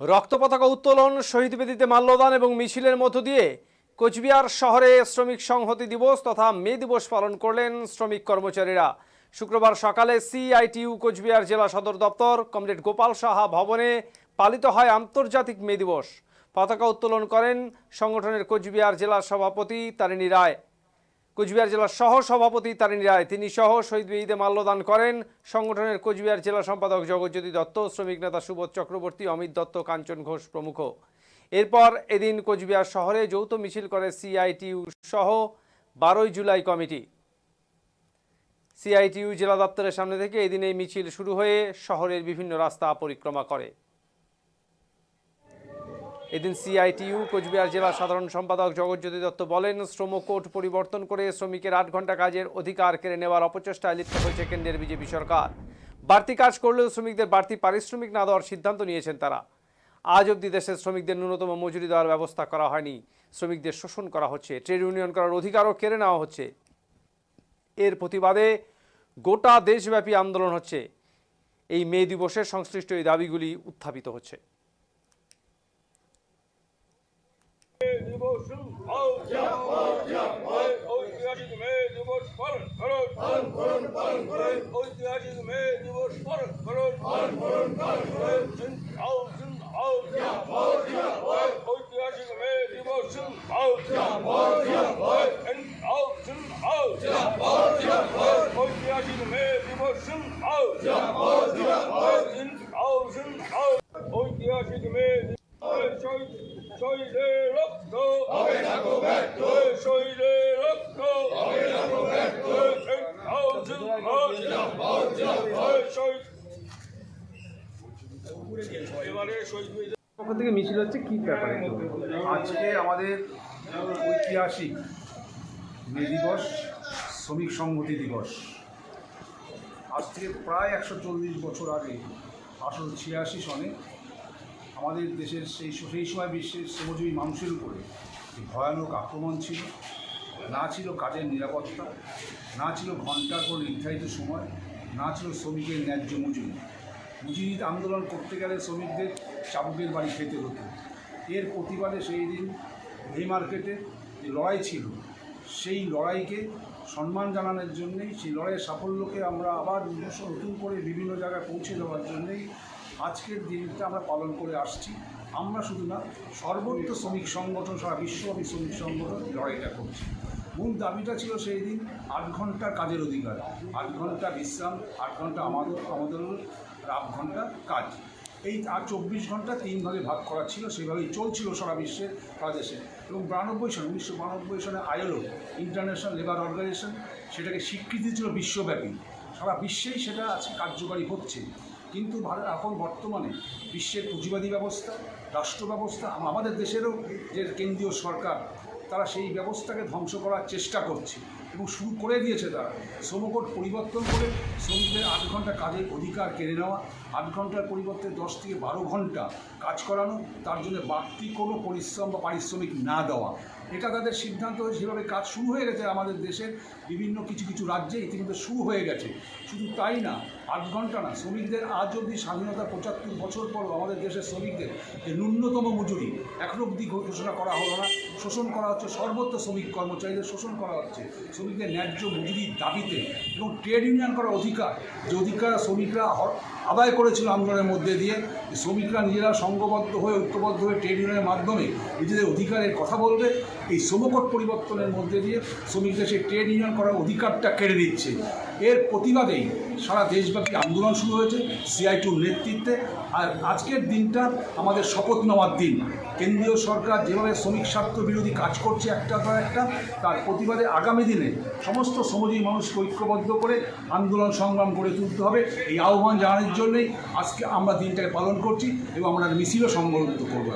রক্ত পতাকা উত্তোলন, শহীদ বেদিতে মাল্যদান এবং মিছিলের মধ্য দিয়ে কোচবিহার শহরে শ্রমিক সংহতি দিবস তথা মে দিবস পালন করলেন শ্রমিক কর্মচারীরা। শুক্রবার সকালে সিআইটিইউ কোচবিহার জেলা সদর দপ্তর কমরেড গোপাল সাহা ভবনে পালিত হয় আন্তর্জাতিক মে দিবস। পতাকা উত্তোলন করেন সংগঠনের কোচবিহার জেলার সভাপতি তারিণী রায়। কোচবিহার জেলার সহ সভাপতি তারিণী রায় তিনি সহ শহীদ বেদিতে মাল্যদান করেন সংগঠনের কোচবিহার জেলা সম্পাদক জগজ্যোতি দত্ত, শ্রমিক নেতা সুবোধ চক্রবর্তী, অমিত দত্ত, কাঞ্চন ঘোষ প্রমুখ। এরপর এদিন কোচবিহার শহরে যৌথ মিছিল করে সিআইটিইউ সহ 12 জুলাই কমিটি। সিআইটিইউ জেলা দপ্তরের সামনে থেকে এদিন এই মিছিল শুরু হয়ে শহরের বিভিন্ন রাস্তা পরিক্রমা করে। এদিন সিআইটিইউ কোচবিহার জেলা সাধারণ সম্পাদক জগজ্যোতি দত্ত বলেন, শ্রম কোড পরিবর্তন করে শ্রমিকের 8 ঘন্টা কাজের অধিকার কেড়ে নেওয়ার অপচেষ্টায় লিপ্ত হয়েছে কেন্দ্রের বিজেপি সরকার। বাড়তি কাজ করলেও শ্রমিকদের বাড়তি পারিশ্রমিক না দেওয়ার সিদ্ধান্ত নিয়েছেন তারা। আজ অবধি দেশের শ্রমিকদের ন্যূনতম মজুরি দেওয়ার ব্যবস্থা করা হয়নি। শ্রমিকদের শোষণ করা হচ্ছে, ট্রেড ইউনিয়ন করার অধিকারও কেড়ে নেওয়া হচ্ছে। এর প্রতিবাদে গোটা দেশব্যাপী আন্দোলন হচ্ছে। এই মে দিবসের সংশ্লিষ্ট এই দাবিগুলি উত্থাপিত হচ্ছে। পক্ষ থেকে মিছিল হচ্ছে কি ব্যাপারে? আজকে আমাদের ঐতিহাসিক মে দিবস, শ্রমিক সংহতি দিবস। আজ থেকে প্রায় 140 বছর আগে 1886 সনে আমাদের দেশের সেই সময় বিশ্বের শ্রমজীবী মানুষের উপরে ভয়ানক আক্রমণ ছিল। না ছিল কাজের নিরাপত্তা, না ছিল ঘন্টার পর নির্ধারিত সময়, না ছিল শ্রমিকের ন্যায্য মজুরি। মজুরিতে আন্দোলন করতে গেলে শ্রমিকদের চাবুকের বাড়ি খেতে হতো। এর প্রতিবাদে সেই দিন এই মার্কেটে যে লড়াই ছিল, সেই লড়াইকে সম্মান জানানোর জন্যেই, সেই লড়াইয়ের সাফল্যকে আমরা আবার নতুন করে বিভিন্ন জায়গায় পৌঁছে দেওয়ার জন্যেই আজকের দিনটা আমরা পালন করে আসছি। আমরা শুধু না, সর্বত্র শ্রমিক সংগঠন, সারা বিশ্বব্যাপী শ্রমিক সংগঠন লড়াইটা করছি। মূল দাবিটা ছিল সেই দিন 8 ঘন্টা কাজের অধিকার, 8 ঘন্টা বিশ্রাম, 8 ঘন্টা আমাদের 8 ঘন্টা কাজ। এই আর 24 ঘন্টা 3 ভাগে ভাগ করা ছিল, সেভাবেই চলছিল সারা বিশ্বের সারা দেশে। এবং 1992 সনে আইএলও, ইন্টারন্যাশনাল লেবার অর্গানাইজেশন, সেটাকে স্বীকৃতি ছিল বিশ্বব্যাপী। সারা বিশ্বেই সেটা আজকে কার্যকারী হচ্ছে। কিন্তু এখন বর্তমানে বিশ্বের পুঁজিবাদী ব্যবস্থা, রাষ্ট্র ব্যবস্থা, আমাদের দেশেরও যে কেন্দ্রীয় সরকার, তারা সেই ব্যবস্থাকে ধ্বংস করার চেষ্টা করছে এবং শুরু করে দিয়েছে। তারা শ্রমকোড পরিবর্তন করে শ্রমিকদের 8 ঘন্টা কাজের অধিকার কেড়ে নেওয়া, 8 ঘন্টার পরিবর্তে 10 থেকে 12 ঘন্টা কাজ করানো, তার জন্য বাড়তি কোনো পরিশ্রম বা পারিশ্রমিক না দেওয়া, এটা তাদের সিদ্ধান্ত। সেভাবে কাজ শুরু হয়ে গেছে আমাদের দেশের বিভিন্ন কিছু রাজ্যে ইতিমধ্যে শুরু হয়ে গেছে। শুধু তাই না, 8 ঘন্টা না, শ্রমিকদের আজ অবধি স্বাধীনতা 75 বছর পর আমাদের দেশের শ্রমিকদের যে ন্যূনতম মজুরি এখনো অবধি ঘোষণা করা হলো না। শোষণ করা হচ্ছে, সর্বত্র শ্রমিক কর্মচারীদের শোষণ করা হচ্ছে শ্রমিকদের ন্যায্য মজুরির দাবিতে। এবং ট্রেড ইউনিয়ন করার অধিকার, যে অধিকার শ্রমিকরা আদায় করেছিল আন্দোলনের মধ্যে দিয়ে, শ্রমিকরা নিজেরা সংঘবদ্ধ হয়ে, ঐক্যবদ্ধ হয়ে ট্রেড ইউনিয়নের মাধ্যমে নিজেদের অধিকারের কথা বলবে। এই শ্রমকোড পরিবর্তনের মধ্যে দিয়ে শ্রমিকদের সেই ট্রেড ইউনিয়ন করার অধিকারটা কেড়ে দিচ্ছে। এর প্রতিবাদেই সারা দেশব্যাপী আন্দোলন শুরু হয়েছে সিআইটিইউর নেতৃত্বে। আর আজকের দিনটা আমাদের শপথ নেওয়ার দিন। কেন্দ্রীয় সরকার যেভাবে শ্রমিক স্বার্থ বিরোধী কাজ করছে একটা পর একটা, তার প্রতিবাদে আগামী দিনে সমস্ত শ্রমজীবী মানুষকে ঐক্যবদ্ধ করে আন্দোলন সংগ্রাম করে তুলতে হবে। এই আহ্বান জানানোর জন্যই আজকে আমরা দিনটাকে পালন করছি এবং আমরা মিছিলও সংগঠিত করব।